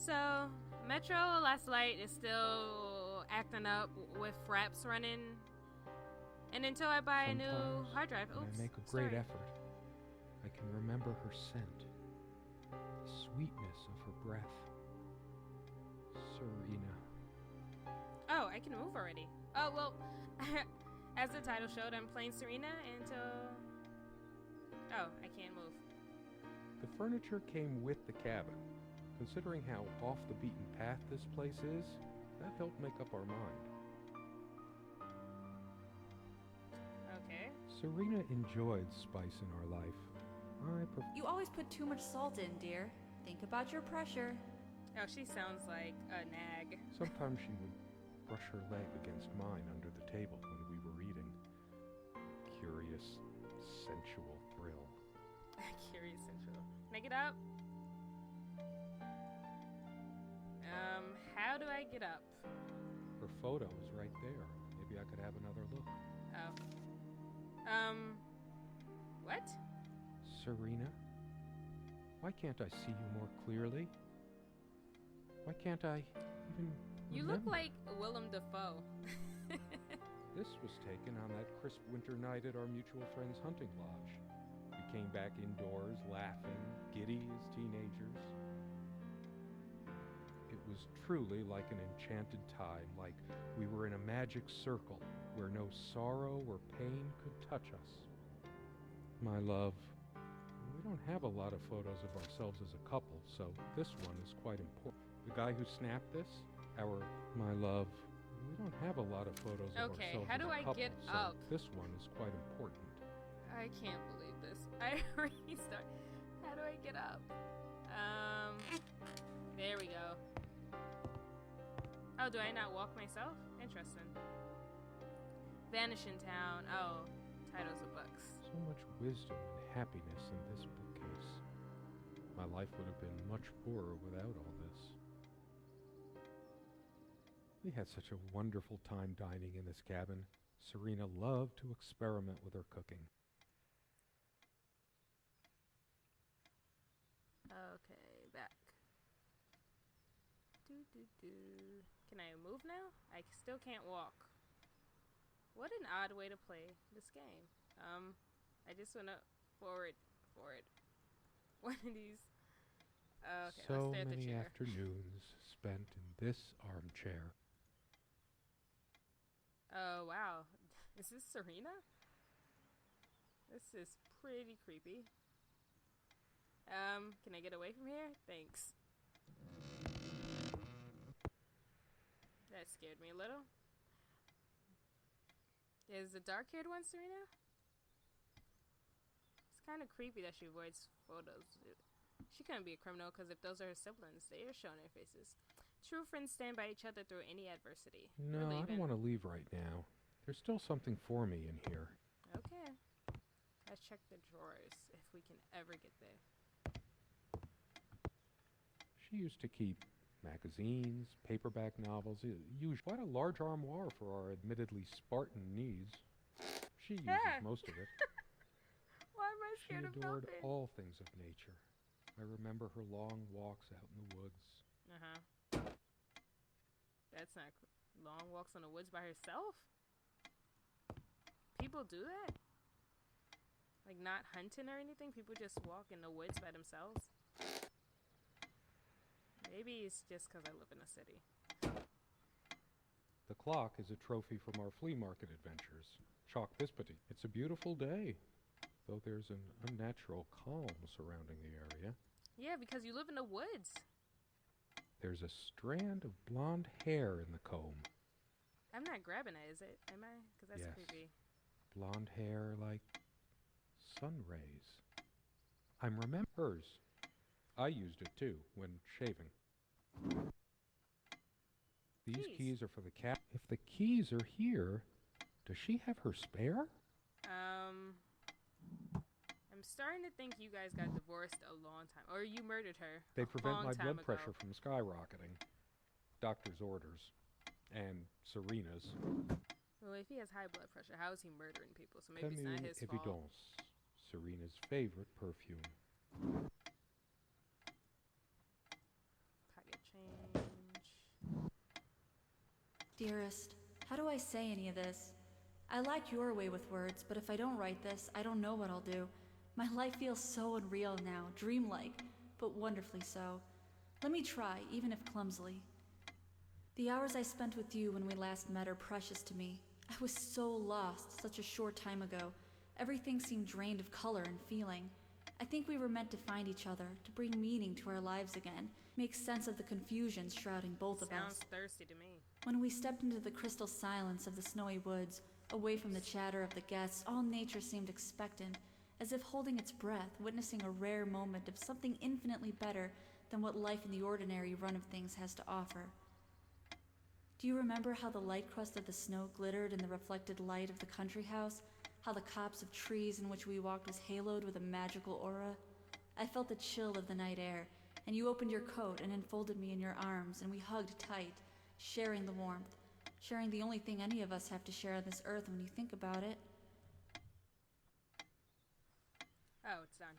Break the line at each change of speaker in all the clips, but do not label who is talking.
So, Metro Last Light is still acting up with fraps running. And until I buy a new hard drive.
When I make a great effort, I can remember her scent, the sweetness of her breath. Serena.
Oh, I can move already. Oh, well, as the title showed, I'm playing Serena until... Oh, I can't move.
The furniture came with the cabin. Considering how off the beaten path this place is, that helped make up our mind.
Okay.
Serena enjoyed spice in our life.
You always put too much salt in, dear. Think about your pressure.
Oh, she sounds like a nag.
Sometimes she would brush her leg against mine under the table when we were eating. Curious, sensual thrill.
Curious sensual. Make it up. How do I get up?
Her photo is right there. Maybe I could have another look.
Oh. What?
Serena? Why can't I see you more clearly? Why can't I even
You
remember?
look like Willem Dafoe.
This was taken on that crisp winter night at our mutual friend's hunting lodge. We came back indoors, laughing, giddy as teenagers. It was truly like an enchanted time, like we were in a magic circle where no sorrow or pain could touch us. My love, we don't have a lot of photos of ourselves as a couple, so this one is quite important. The guy who snapped this, my love, we don't have a lot of photos of
Okay,
ourselves
how
as
do
a
I
couple,
get
so
up?
this one is quite important.
I can't believe this. I restart. How do I get up? There we go. Oh, do I not walk myself? Interesting. Vanish in Town. Oh, titles of books.
So much wisdom and happiness in this bookcase. My life would have been much poorer without all this. We had such a wonderful time dining in this cabin. Serena loved to experiment with her cooking.
Okay, back. Can I move now? I still can't walk. What an odd way to play this game. I just went up, forward. One of these. Okay,
So
let's stay at the
many
chair.
afternoons spent in this armchair.
Oh, wow. Is this Serena? This is pretty creepy. Can I get away from here? Thanks. That scared me a little. Is the dark-haired one Serena? It's kind of creepy that she avoids photos. She couldn't be a criminal because if those are her siblings, they are showing their faces. True friends stand by each other through any adversity.
No, I don't want to leave right now. There's still something for me in here.
Okay. Let's check the drawers if we can ever get there.
She used to keep magazines, paperback novels, quite a large armoire for our admittedly Spartan needs. She uses most of it.
Why am I
She
scared of
adored
nothing?
all things of nature. I remember her long walks out in the woods.
That's not long walks in the woods by herself? People do that? Like not hunting or anything? People just walk in the woods by themselves? Maybe it's just because I live in a city.
The clock is a trophy from our flea market adventures. Chalk Bispity. It's a beautiful day, though there's an unnatural calm surrounding the area.
Yeah, because you live in the woods.
There's a strand of blonde hair in the comb.
I'm not grabbing it, is it? Am I? Because that's
Yes.
creepy.
Blonde hair like sun rays. I'm remembering hers. I used it too when shaving. These keys are for the cat. If the keys are here, does she have her spare?
I'm starting to think you guys got divorced a long time, or you murdered her.
They prevent
long
my
time
blood
ago.
pressure from skyrocketing. Doctor's orders. And Serena's.
Well, if he has high blood pressure, how is he murdering people? So maybe it's not his fault.
Évidence. Serena's favorite perfume.
Pocket
Dearest, how do I say any of this? I like your way with words, but if I don't write this, I don't know what I'll do. My life feels so unreal now, dreamlike, but wonderfully so. Let me try, even if clumsily. The hours I spent with you when we last met are precious to me. I was so lost such a short time ago. Everything seemed drained of color and feeling. I think we were meant to find each other, to bring meaning to our lives again, make sense of the confusion shrouding both of us.
Sounds thirsty to me.
When we stepped into the crystal silence of the snowy woods, away from the chatter of the guests, all nature seemed expectant, as if holding its breath, witnessing a rare moment of something infinitely better than what life in the ordinary run of things has to offer. Do you remember how the light crust of the snow glittered in the reflected light of the country house? How the copse of trees in which we walked was haloed with a magical aura? I felt the chill of the night air, and you opened your coat and enfolded me in your arms, and we hugged tight, sharing the warmth, sharing the only thing any of us have to share on this earth when you think about it.
Oh, it's done.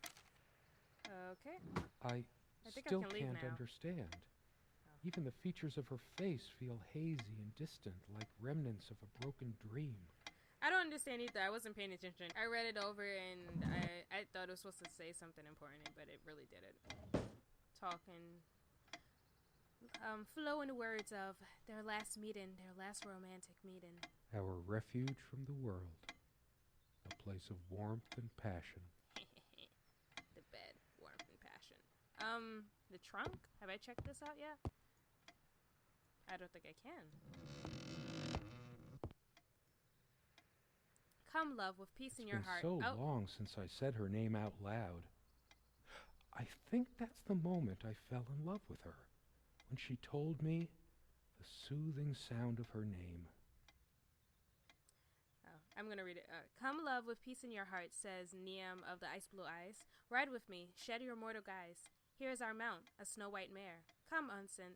Okay.
I
think I
still
can leave
can't
now.
understand.
Oh.
Even the features of her face feel hazy and distant, like remnants of a broken dream.
I don't understand either. I wasn't paying attention. I read it over and I thought it was supposed to say something important, but it really didn't. Talking, flowing words of their last meeting, their last romantic meeting.
Our refuge from the world. A place of warmth and passion.
The bed, warmth and passion. The trunk? Have I checked this out yet? I don't think I can. Come, love, with peace in your heart.
It's been so long since I said her name out loud. I think that's the moment I fell in love with her, when she told me the soothing sound of her name.
Oh, I'm going to read it. Come, love, with peace in your heart, says Niam of the ice blue eyes. Ride with me, shed your mortal guise. Here is our mount, a snow-white mare. Come, unsent,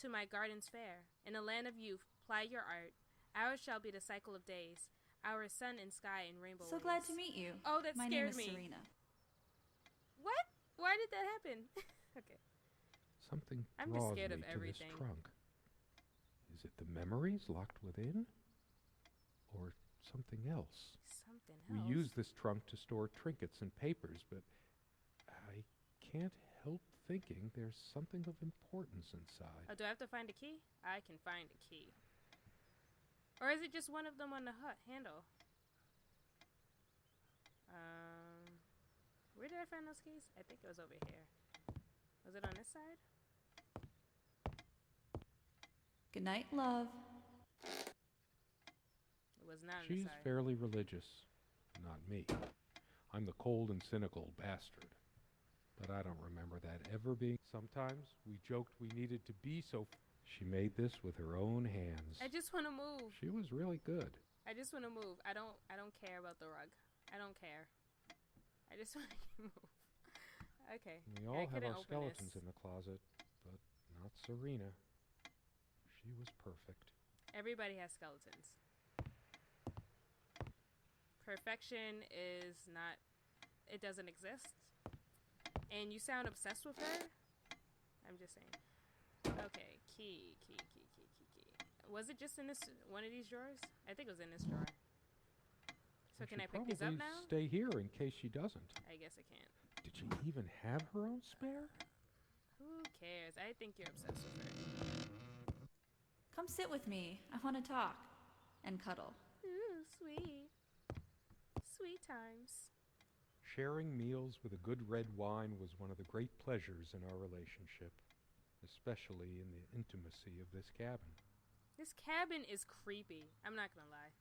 to my gardens fair. In the land of youth, ply your art. Ours shall be the cycle of days. Our sun and sky and rainbow
So
waves.
glad to meet you.
Oh, that
My
scared
name is
me.
Serena.
What? Why did that happen? Okay.
Something
I'm just
draws
scared
me
of
to
everything.
this trunk. Is it the memories locked within? Or something else?
Something else.
We use this trunk to store trinkets and papers, but I can't help thinking there's something of importance inside.
Oh, do I have to find a key? I can find a key. Or is it just one of them on the handle? Where did I find those keys? I think it was over here. Was it on this side?
Good night, love.
It was not on
She's
this side.
fairly religious. Not me. I'm the cold and cynical bastard. But I don't remember that ever being... Sometimes we joked we needed to be so... She made this with her own hands.
I just want to move.
She was really good.
I just want to move. I don't care about the rug. I don't care. I just want to move. Okay.
We all have
couldn't
our
open
skeletons
this.
in the closet, but not Serena. She was perfect.
Everybody has skeletons. Perfection is not... It doesn't exist. And you sound obsessed with her? I'm just saying. Okay, key. Was it just in this one of these drawers? I think it was in this drawer. So can I pick these up now?
Stay here in case she doesn't.
I guess I can't.
Did she even have her own spare?
Who cares? I think you're obsessed with her.
Come sit with me. I want to talk. And cuddle.
Ooh, sweet. Sweet times.
Sharing meals with a good red wine was one of the great pleasures in our relationship, especially in the intimacy of this cabin.
This cabin is creepy. I'm not gonna lie.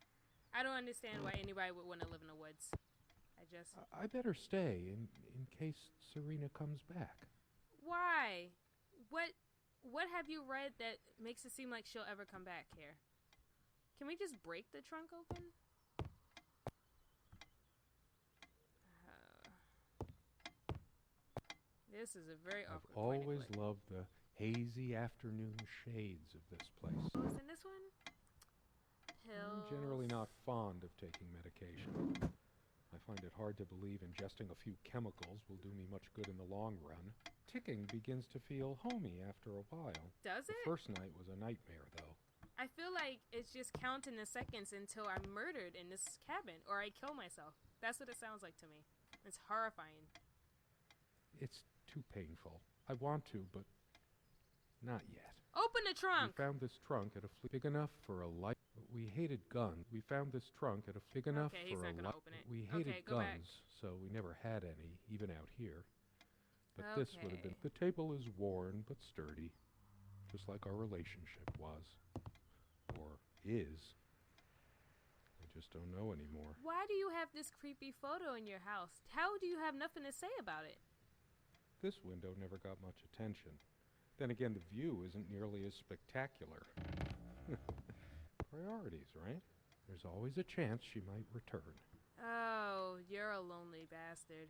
I don't understand why anybody would want to live in the woods.
I better stay in case Serena comes back.
Why? What have you read that makes it seem like she'll ever come back here? Can we just break the trunk open? This is a very
I've
awkward point
always
of click.
loved the hazy afternoon shades of this place.
What was in this one?
I'm
Pills.
generally not fond of taking medication. I find it hard to believe ingesting a few chemicals will do me much good in the long run. Ticking begins to feel homey after a while.
Does
The
it?
first night was a nightmare, though.
I feel like it's just counting the seconds until I'm murdered in this cabin or I kill myself. That's what it sounds like to me. It's horrifying.
It's too painful. I want to, but not yet.
Open the trunk!
We found this trunk at a big enough for a light. We hated guns. We found this trunk at a big enough
Okay, he's
for
not
a
gonna
light.
open it.
We hated
Okay, go back.
guns, so we never had any, even out here. But this would have been.
Okay.
The table is worn but sturdy, just like our relationship was. Or is. I just don't know anymore.
Why do you have this creepy photo in your house? How do you have nothing to say about it?
This window never got much attention. Then again, the view isn't nearly as spectacular. Priorities, right? There's always a chance she might return.
Oh, you're a lonely bastard.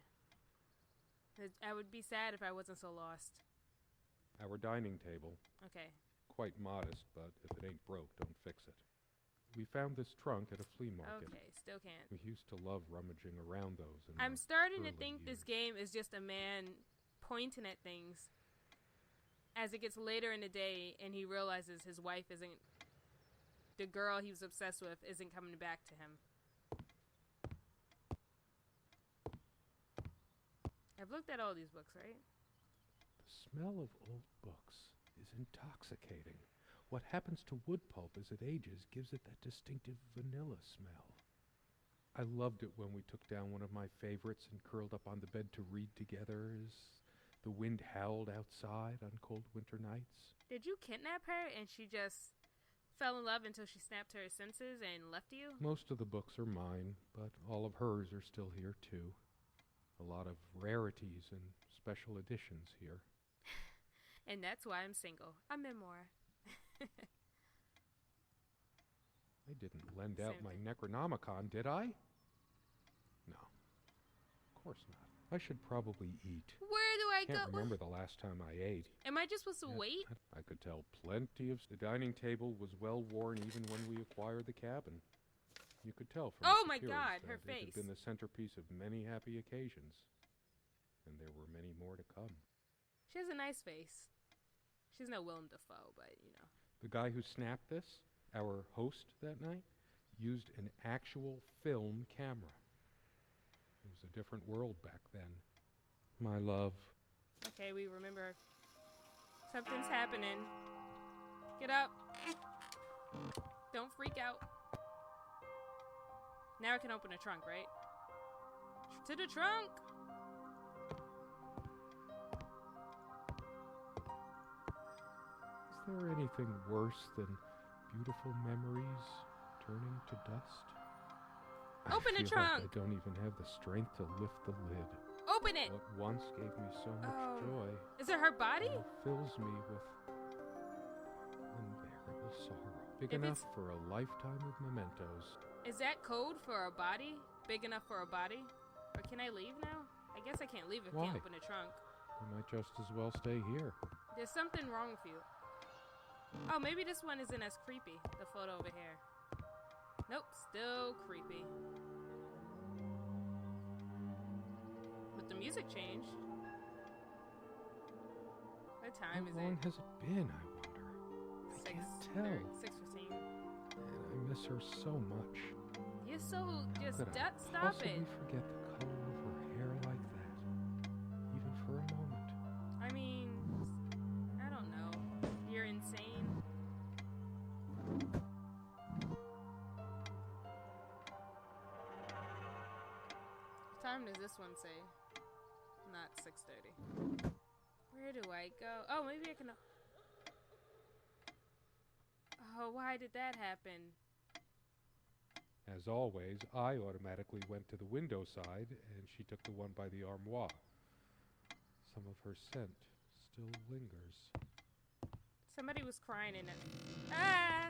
I would be sad if I wasn't so lost.
Our dining table.
Okay.
Quite modest, but if it ain't broke, don't fix it. We found this trunk at a flea market.
Okay, still can't.
We used to love rummaging around those.
I'm starting to
early
think this
years.
game is just a man pointing at things as it gets later in the day and he realizes his wife isn't, the girl he was obsessed with isn't coming back to him. I've looked at all these books, right?
The smell of old books is intoxicating. What happens to wood pulp as it ages gives it that distinctive vanilla smell. I loved it when we took down one of my favorites and curled up on the bed to read together as the wind howled outside on cold winter nights.
Did you kidnap her and she just fell in love until she snapped her senses and left you?
Most of the books are mine, but all of hers are still here too. A lot of rarities and special editions here.
And that's why I'm single. A memoir.
I didn't lend out
Same
my
thing.
Necronomicon, did I? No. Of course not. I should probably eat.
Where do I
Can't
go?
remember the last time I ate.
Am I just supposed to
Yet
wait?
I could tell plenty of... The dining table was well worn even when we acquired the cabin. You could tell from
Oh
its
my
appearance
God,
that
her
it
face.
had been the centerpiece of many happy occasions. And there were many more to come.
She has a nice face. She's no Willem Dafoe, but you know.
The guy who snapped this, our host that night, used an actual film camera. It was a different world back then. My love.
Okay, we remember something's happening. Get up. Don't freak out. Now I can open the trunk, right? To the trunk!
Is there anything worse than beautiful memories turning to dust?
Open the
I feel like
trunk!
I don't even have the strength to lift the lid.
Open it!
What once gave me so much
Oh.
joy
Is it her body?
now fills me with unbearable sorrow. Big
If
enough
it's-
for a lifetime of mementos.
Is that code for a body? Big enough for a body? Or can I leave now? I guess I can't leave if I
Why?
can't open the trunk.
We might just as well stay here.
There's something wrong with you. Oh, maybe this one isn't as creepy. The photo over here. Nope, still creepy. But the music changed. What time is
How long
it?
has it been, I wonder? I can't tell.
6:15.
Man, I miss her so much.
You're so just
Could I
stop
possibly
it.
forget the color of her hair like that, even for a moment?
I mean, I don't know. You're insane. What time does this one say? Not 6:30. Where do I go? Oh, maybe I can. Oh, why did that happen?
As always, I automatically went to the window side, and she took the one by the armoire. Some of her scent still lingers.
Somebody was crying in it. Ah!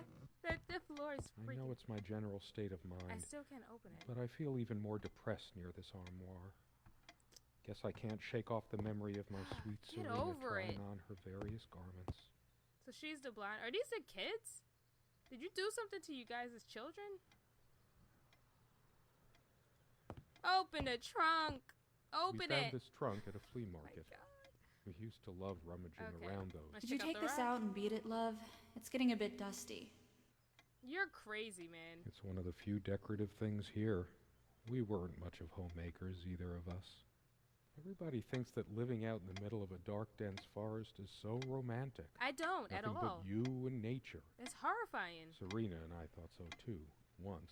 The floor is
I
freaking.
know it's my general state of
I
mind,
still can't open it.
but I feel even more depressed near this armoire. Guess I can't shake off the memory of my sweet
Get
Serena
over
trying
it.
on her various garments.
So she's the blonde. Are these the kids? Did you do something to you guys as children? Open the trunk. Open
We found
it.
this trunk at a flea
Oh my
market.
God.
We used to love rummaging
Okay.
around those.
Let's
Did you
check
take
the
this
rack.
out and beat it, love? It's getting a bit dusty.
You're crazy, man.
It's one of the few decorative things here. We weren't much of homemakers, either of us. Everybody thinks that living out in the middle of a dark, dense forest is so romantic.
I don't at
Nothing
all.
but you and nature.
It's horrifying.
Serena and I thought so too, once.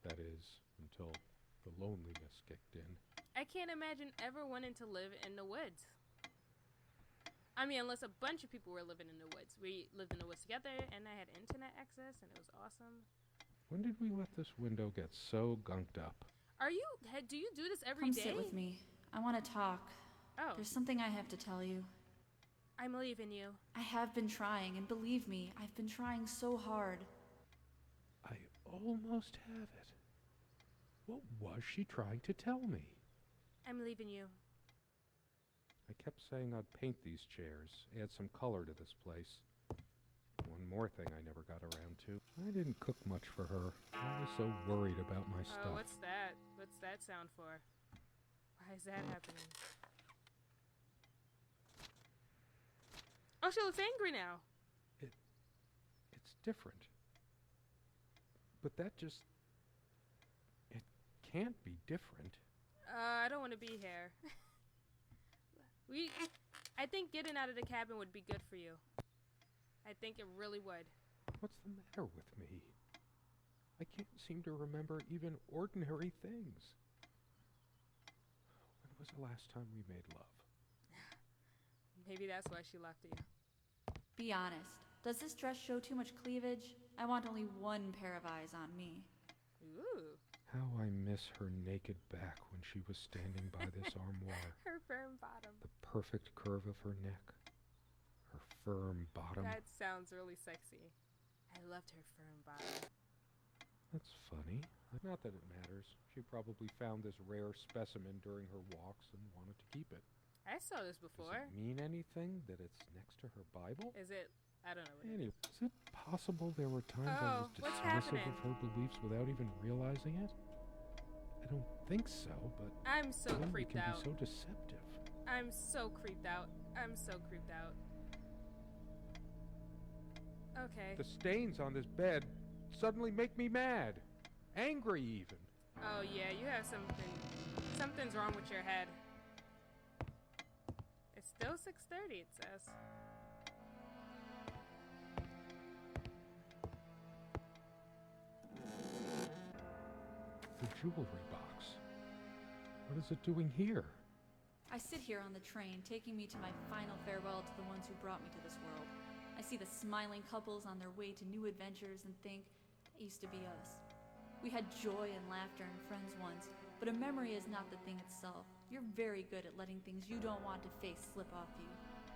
That is, until the loneliness kicked in.
I can't imagine ever wanting to live in the woods. I mean, unless a bunch of people were living in the woods. We lived in the woods together, and I had internet access, and it was awesome.
When did we let this window get so gunked up?
Do you do this every day?
Come sit with me. I want to talk.
Oh.
There's something I have to tell you.
I'm leaving you.
I have been trying, and believe me, I've been trying so hard.
I almost have it. What was she trying to tell me?
I'm leaving you.
I kept saying I'd paint these chairs, add some color to this place. One more thing I never got around to. I didn't cook much for her. I was so worried about my stuff.
Oh, what's that? What's that sound for? Why is that happening? Oh, she looks angry now.
It's different. But that just... It can't be different.
I don't want to be here. I think getting out of the cabin would be good for you. I think it really would.
What's the matter with me? I can't seem to remember even ordinary things. When was the last time we made love?
Maybe that's why she left you.
Be honest. Does this dress show too much cleavage? I want only one pair of eyes on me.
Ooh.
How I miss her naked back when she was standing by this armoire.
Her firm bottom.
The perfect curve of her neck. Her firm bottom.
That sounds really sexy. I loved her firm bottom.
That's funny. Not that it matters. She probably found this rare specimen during her walks and wanted to keep it.
I saw this before.
Does it mean anything that it's next to her Bible?
Is it? I don't know what
Anyway, is it possible there were times I was
what's
dismissive
happening?
of her beliefs without even realizing it? I don't think so, but
I'm so
then
creeped
it can
out.
be so deceptive.
I'm so creeped out. I'm so creeped out. Okay.
The stains on this bed suddenly make me mad. Angry even.
Oh yeah, you have something's wrong with your head. It's still 6:30, it says.
The jewelry box. What is it doing here?
I sit here on the train, taking me to my final farewell to the ones who brought me to this world. I see the smiling couples on their way to new adventures and think, it used to be us. We had joy and laughter and friends once, but a memory is not the thing itself. You're very good at letting things you don't want to face slip off you.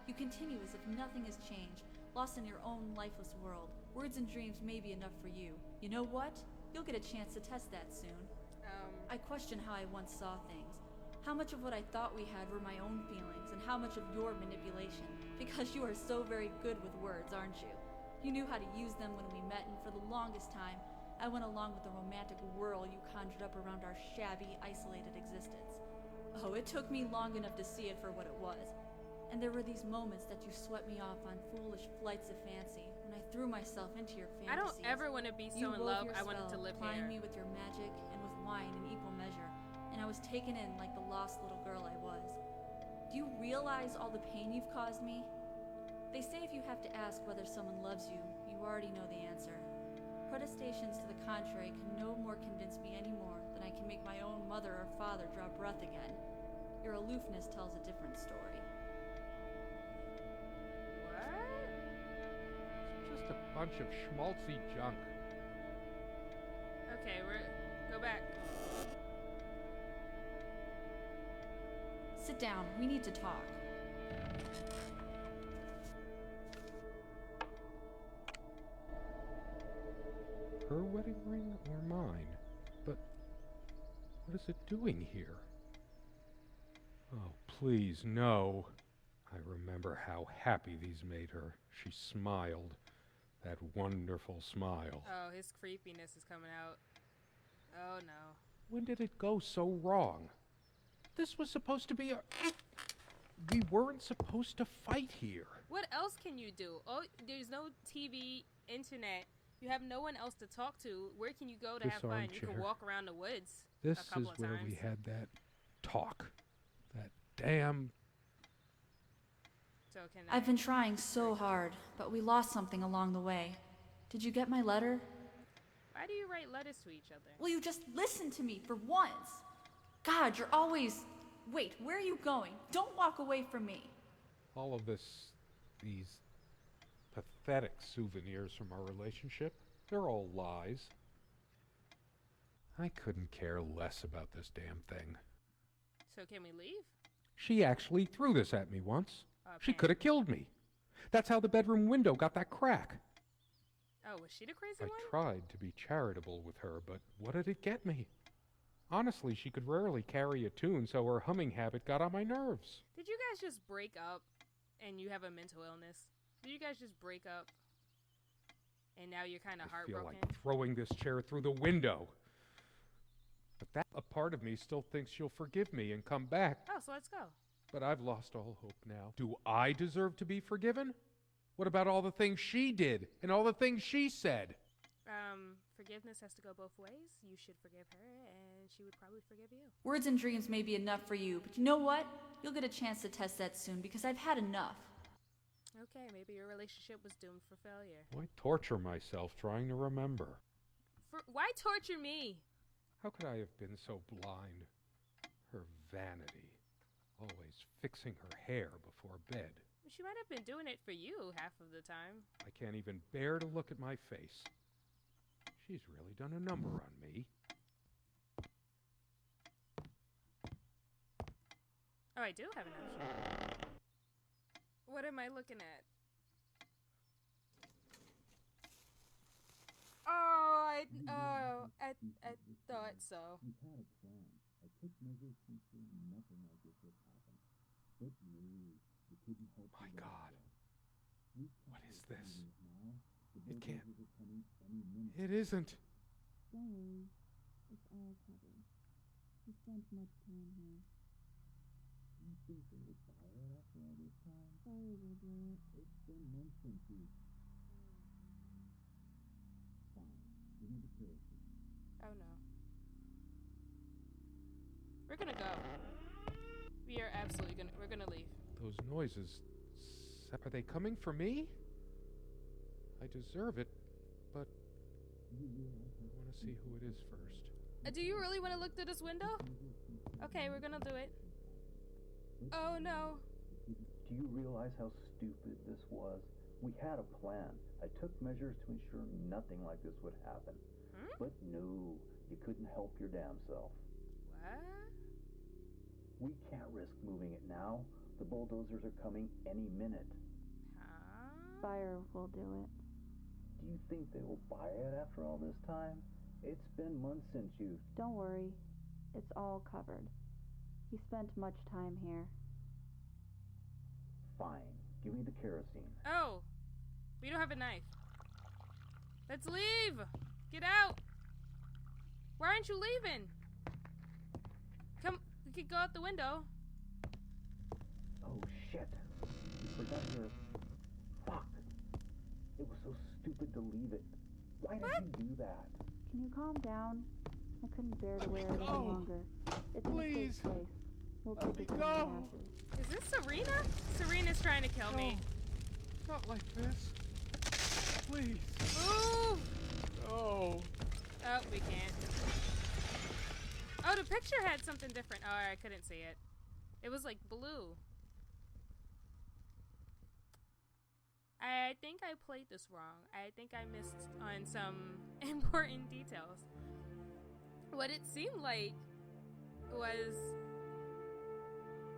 You continue as if nothing has changed, lost in your own lifeless world. Words and dreams may be enough for you. You know what? You'll get a chance to test that soon. I question how I once saw things. How much of what I thought we had were my own feelings, and how much of your manipulation. Because you are so very good with words, aren't you? You knew how to use them when we met, and for the longest time, I went along with the romantic whirl you conjured up around our shabby, isolated existence. Oh, it took me long enough to see it for what it was. And there were these moments that you swept me off on foolish flights of fancy, when I threw myself into your fantasies.
I don't ever want to be so in love. I wanted to live
plying
here.
me with your magic and with wine in equal measure, and I was taken in like the lost little girl I was. Do you realize all the pain you've caused me? They say if you have to ask whether someone loves you, you already know the answer. Protestations to the contrary can no more convince me anymore than I can make my own mother or father draw breath again. Your aloofness tells a different story.
What?
It's just a bunch of schmaltzy junk.
Okay, go back.
Sit down, we need to talk.
Her wedding ring or mine? But what is it doing here? Oh, please, no. I remember how happy these made her. She smiled. That wonderful smile.
Oh, his creepiness is coming out. Oh no.
When did it go so wrong? This was supposed to be a... We weren't supposed to fight here.
What else can you do? Oh, there's no TV, internet. You have no one else to talk to. Where can you go to
This
have fun? You can
armchair.
walk around the woods
This
a couple
is
of
where
times.
we had that talk. That damn...
So can
I've been trying so hard, but we lost something along the way. Did you get my letter?
Why do you write letters to each other?
Will you just listen to me for once? God, you're always... Wait, where are you going? Don't walk away from me.
All of these pathetic souvenirs from our relationship, they're all lies. I couldn't care less about this damn thing.
So can we leave?
She actually threw this at me once. She
Pam.
could have killed me. That's how the bedroom window got that crack.
Oh, was she the crazy
I
one?
tried to be charitable with her, but what did it get me? Honestly, she could rarely carry a tune, so her humming habit got on my nerves.
Did you guys just break up and you have a mental illness? Did you guys just break up and now you're kind of
I feel
heartbroken?
like throwing this chair through the window. But that a part of me still thinks she'll forgive me and come back.
Oh, so let's go.
But I've lost all hope now. Do I deserve to be forgiven? What about all the things she did and all the things she said?
Forgiveness has to go both ways. You should forgive her, and she would probably forgive you.
Words and dreams may be enough for you, but you know what? You'll get a chance to test that soon because I've had enough.
Okay, maybe your relationship was doomed for failure.
Why torture myself trying to remember?
Why torture me?
How could I have been so blind? Her vanity. Always fixing her hair before bed.
She might have been doing it for you half of the time.
I can't even bear to look at my face. She's really done a number on me.
Oh, I do have an option. What am I looking at? I thought so.
We had a plan. I took measures to ensure nothing like this would happen. But you couldn't help
My
yourself.
God.
We
What
can't
is
wait
this?
now. The
It can't.
bulldozers are coming any minute.
It isn't.
Don't worry, it's all covered. We spent much time here.
Do you think they would buy it after all this time?
Fire will do it.
It's been months since you. Fine. Give me the kerosene.
Oh no. We're gonna go. We are absolutely we're gonna leave.
Those noises. Are they coming for me? I deserve it, but
Do you realize
I want to see who it is first.
Do you really want to look through this window? Okay, we're gonna do it. Oh no.
Do you realize how stupid this was? We had a plan. I took measures to ensure nothing like this would happen. But no, you couldn't help your damn self.
What?
We can't risk moving it now. The bulldozers are coming any minute.
Huh?
Fire will do it.
Do you think they will buy it after all this time? It's been months since you...
Don't worry, it's all covered. He spent much time here.
Fine. Give me the kerosene.
Oh, we don't have a knife. Let's leave. Get out. Why aren't you leaving? Come, we could go out the window.
Oh, shit. You forgot your... Fuck. It was so stupid to leave it. Why did you do that?
Can you calm down? I couldn't bear to wear it any
go.
longer. It's
Please.
in a safe place. We'll
Let
take
me
it to the
go.
ashes.
Is this Serena? Serena's trying to kill me.
Not like this. Please.
Move!
No.
Oh, we can't. Oh, the picture had something different. Oh, I couldn't see it. It was like blue. I think I played this wrong. I think I missed on some important details. What it seemed like was...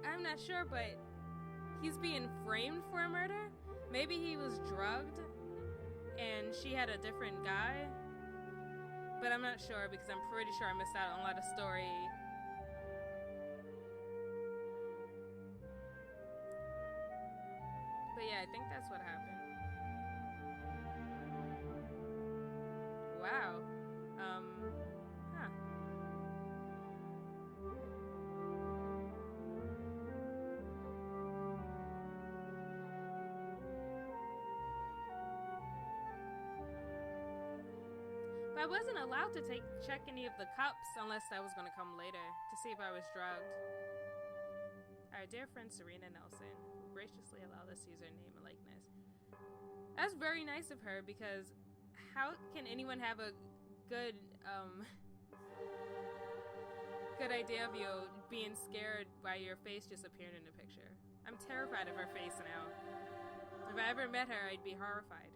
I'm not sure, but he's being framed for a murder. Maybe he was drugged and she had a different guy. But I'm not sure because I'm pretty sure I missed out on a lot of story. But yeah, I think that's what happened. Wow. Huh. I wasn't allowed to check any of the cups unless I was going to come later to see if I was drugged. Our dear friend Serena Nelson, who graciously allowed us to use her name and likeness. That's very nice of her, because how can anyone have a good good idea of you being scared by your face just appearing in the picture? I'm terrified of her face now. If I ever met her, I'd be horrified.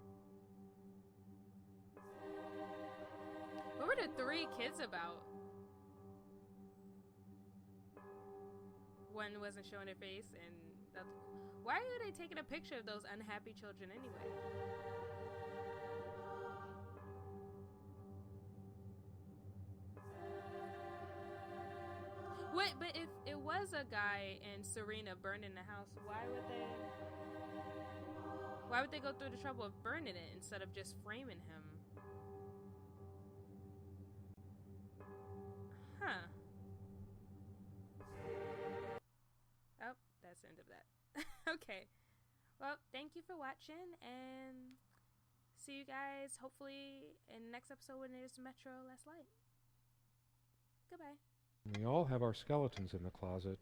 What were the 3 kids about? One wasn't showing her face, and why are they taking a picture of those unhappy children anyway? Wait, but if it was a guy and Serena burning the house, why would they go through the trouble of burning it instead of just framing him? Huh. Oh, that's the end of that. Okay. Well, thank you for watching, and see you guys hopefully in the next episode when there's Metro Last Light. Goodbye.
We all have our skeletons in the closet.